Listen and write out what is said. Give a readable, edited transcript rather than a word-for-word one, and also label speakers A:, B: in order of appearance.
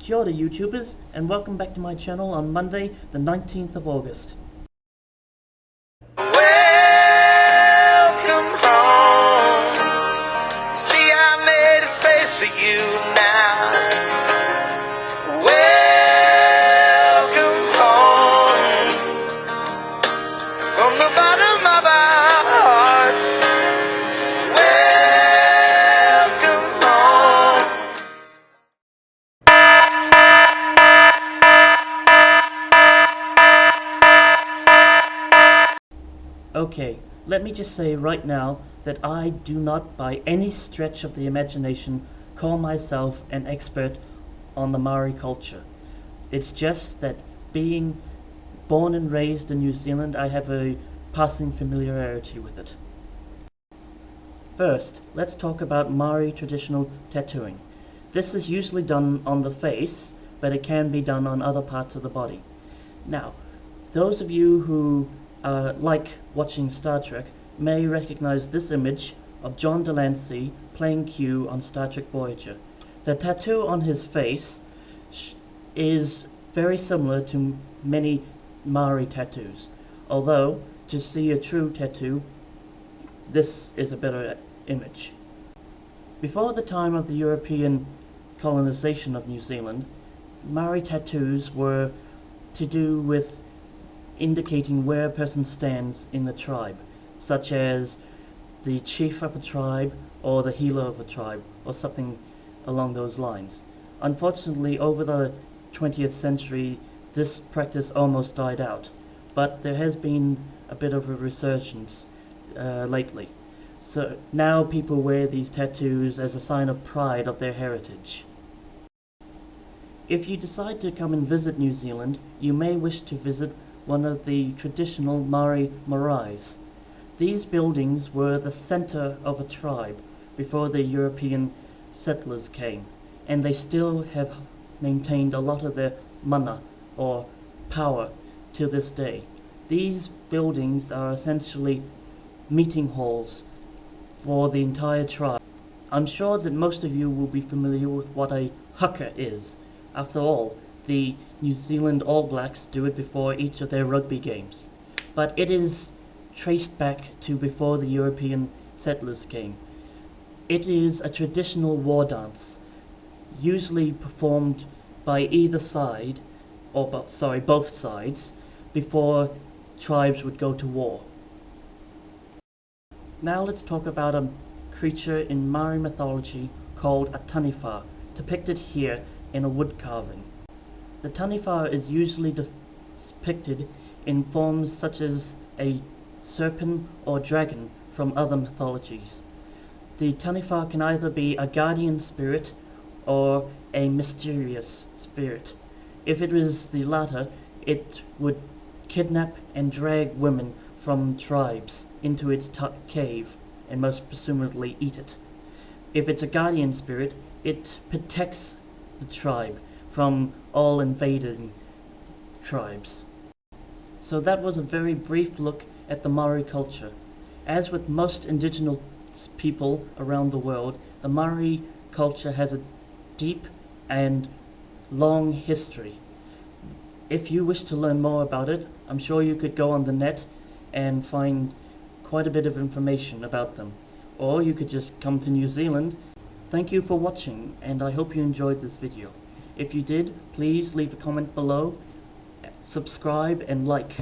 A: Kia ora YouTubers, and welcome back to my channel on Monday, the 19th of August.
B: Welcome home. See, I made a space for you now. Welcome home. From the bottom of our hearts. Welcome home.
A: Okay, let me just say right now that I do not by any stretch of the imagination call myself an expert on the Maori culture. It's just that being born and raised in New Zealand, I have a passing familiarity with it. First, let's talk about Maori traditional tattooing. This is usually done on the face, but it can be done on other parts of the body. Now, those of you who like watching Star Trek may recognize this image of John Delancey playing Q on Star Trek Voyager. The tattoo on his face is very similar to many Maori tattoos, although to see a true tattoo, this is a better image. Before the time of the European colonization of New Zealand, Maori tattoos were to do with indicating where a person stands in the tribe, such as the chief of a tribe or the healer of a tribe, or something along those lines. Unfortunately, over the 20th century, this practice almost died out, but there has been a bit of a resurgence lately. So now people wear these tattoos as a sign of pride of their heritage. If you decide to come and visit New Zealand, you may wish to visit one of the traditional Maori maraes. These buildings were the center of a tribe before the European settlers came, and they still have maintained a lot of their mana, or power, to this day. These buildings are essentially meeting halls for the entire tribe. I'm sure that most of you will be familiar with what a haka is. After all, the New Zealand All Blacks do it before each of their rugby games. But it is traced back to before the European settlers came. It is a traditional war dance, usually performed by either side, or both sides, before tribes would go to war. Now let's talk about a creature in Maori mythology called a taniwha, depicted here in a wood carving. The taniwha is usually depicted in forms such as a serpent or dragon from other mythologies. The taniwha can either be a guardian spirit or a mysterious spirit. If it is the latter, it would kidnap and drag women from tribes into its cave and most presumably eat it. If it's a guardian spirit, it protects the tribe from all invading tribes. So that was a very brief look at the Maori culture. As with most indigenous people around the world, the Maori culture has a deep and long history. If you wish to learn more about it, I'm sure you could go on the net and find quite a bit of information about them. Or you could just come to New Zealand. Thank you for watching, and I hope you enjoyed this video. If you did, please leave a comment below, subscribe and like.